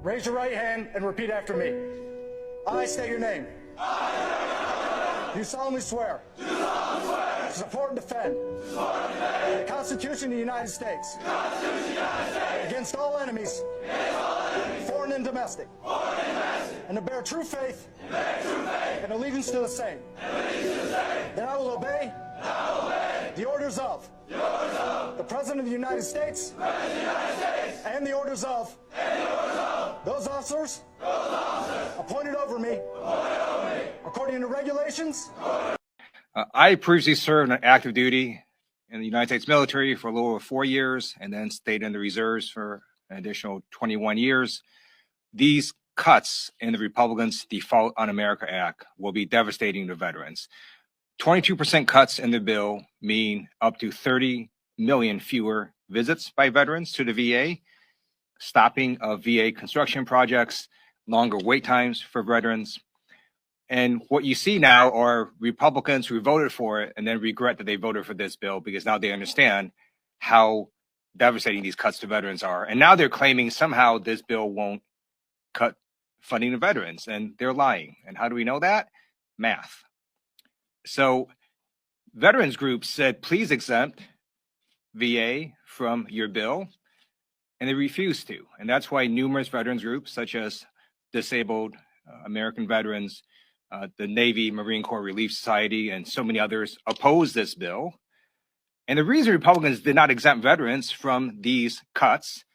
Raise your right hand and repeat after me. I state your name. Do solemnly swear to support and defend the Constitution of the United States against all enemies, foreign and domestic, and to bear true faith and allegiance to the same. That I will obey the orders of the President of the United States and the orders of those officers appointed over me according to regulations. I previously served on active duty in the United States military for a little over 4 years and then stayed in the reserves for an additional 21 years. These cuts in the Republicans' Default on America Act will be devastating to veterans. 22% cuts in the bill mean up to 30 million fewer visits by veterans to the VA, stopping of VA construction projects, longer wait times for veterans. And what you see now are Republicans who voted for it and then regret that they voted for this bill because now they understand how devastating these cuts to veterans are. And now they're claiming somehow this bill won't cut funding to veterans, and they're lying. And how do we know that? Math. So veterans groups said, please exempt VA from your bill, and they refused to. And that's why numerous veterans groups, such as Disabled American Veterans, the Navy Marine Corps Relief Society, and so many others oppose this bill. And the reason Republicans did not exempt veterans from these cuts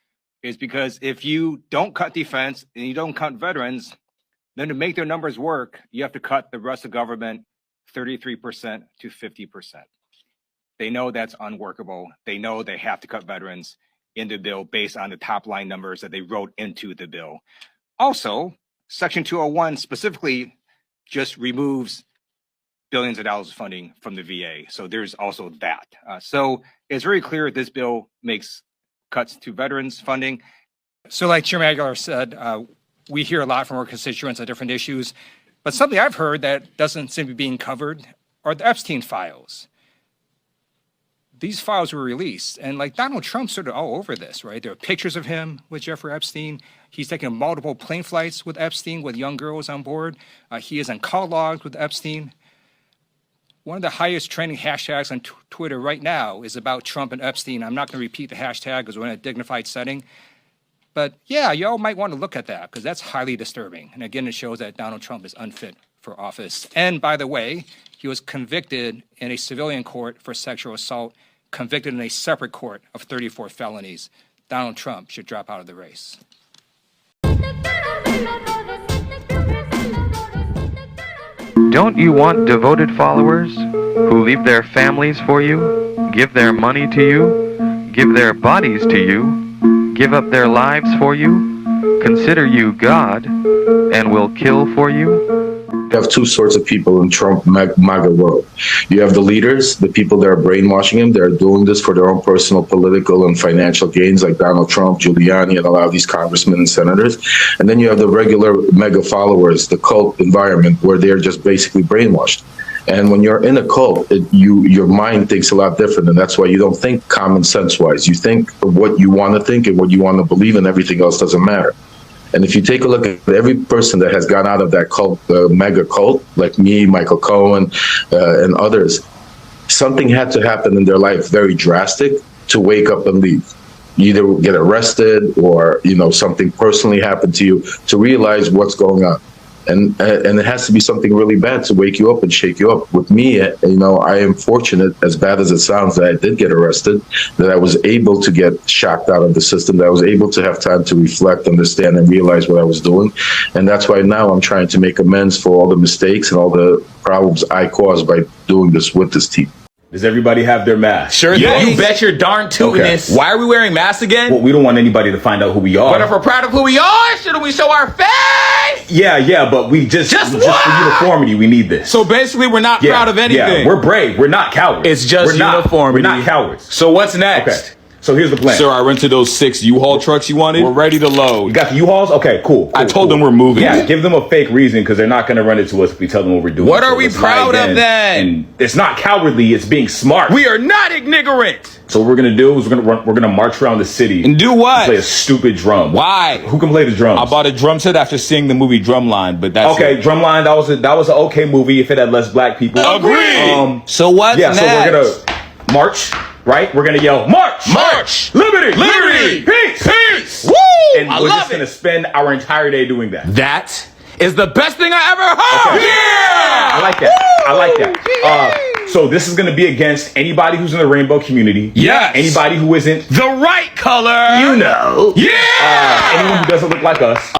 is because if you don't cut defense and you don't cut veterans, then to make their numbers work, you have to cut the rest of government 33% to 50%. They know that's unworkable. They know they have to cut veterans in the bill based on the top line numbers that they wrote into the bill. Also, Section 201 specifically just removes billions of dollars of funding from the VA. So there's also that. So it's very clear this bill makes cuts to veterans funding. So like Chairman Aguilar said, we hear a lot from our constituents on different issues, but something I've heard that doesn't seem to be being covered are the Epstein files. These files were released, and like Donald Trump's sort of all over this, right? There are pictures of him with Jeffrey Epstein. He's taken multiple plane flights with Epstein with young girls on board. He is on call logs with Epstein. One of the highest trending hashtags on Twitter right now is about Trump and Epstein. I'm not going to repeat the hashtag because we're in a dignified setting. But yeah, y'all might want to look at that because that's highly disturbing. And again, it shows that Donald Trump is unfit for office. And by the way, he was convicted in a civilian court for sexual assault, convicted in a separate court of 34 felonies. Donald Trump should drop out of the race. Don't you want devoted followers who leave their families for you, give their money to you, give their bodies to you, give up their lives for you, consider you God, and will kill for you? You have two sorts of people in Trump MAGA world. You have the leaders, the people that are brainwashing him. They're doing this for their own personal political and financial gains, like Donald Trump, Giuliani, and a lot of these congressmen and senators. And then you have the regular mega followers, the cult environment, where they're just basically brainwashed. And when you're in a cult, your mind thinks a lot different, and that's why you don't think common sense-wise. You think of what you want to think and what you want to believe, and everything else doesn't matter. And if you take a look at every person that has gone out of that cult, mega cult, like me, Michael Cohen, and others, something had to happen in their life very drastic to wake up and leave. You either get arrested or, something personally happened to you to realize what's going on. And it has to be something really bad to wake you up and shake you up. With me, I am fortunate, as bad as it sounds, that I did get arrested, that I was able to get shocked out of the system, that I was able to have time to reflect, understand, and realize what I was doing. And that's why now I'm trying to make amends for all the mistakes and all the problems I caused by doing this with this team. Does everybody have their mask? Sure thing. You bet your darn tootiness. Okay. Why are we wearing masks again? Well, we don't want anybody to find out who we are. But if we're proud of who we are, shouldn't we show our face? Yeah, but we just for uniformity, we need this. So basically, we're not proud of anything. Yeah, we're brave. We're not cowards. It's just uniformity. We're not cowards. So what's next? Okay. So here's the plan. Sir, I rented those 6 U-Haul trucks you wanted. We're ready to load. You got the U-Hauls? Okay, cool. I told them we're moving. Yeah, give them a fake reason because they're not going to run it to us if we tell them what we're doing. What are we let's proud lie of then? And it's not cowardly, it's being smart. We are not ignorant. So what we're going to do is we're going to march around the city And do what? play a stupid drum. Why? Who can play the drums? I bought a drum set after seeing the movie Drumline, but that's Okay, it. Drumline, that was an okay movie if it had less black people. Agreed. So what's Yeah, so next? we're gonna march, right? We're gonna yell, march! March! Liberty! Liberty! Peace! Peace! Woo! And I we're love just gonna it. spend our entire day doing that. That is the best thing I ever heard. Okay. Yeah! I like that. I like that. So this is gonna be against anybody who's in the rainbow community. Yes. Anybody who isn't, The right color. you know. Yeah! Anyone who doesn't look like us.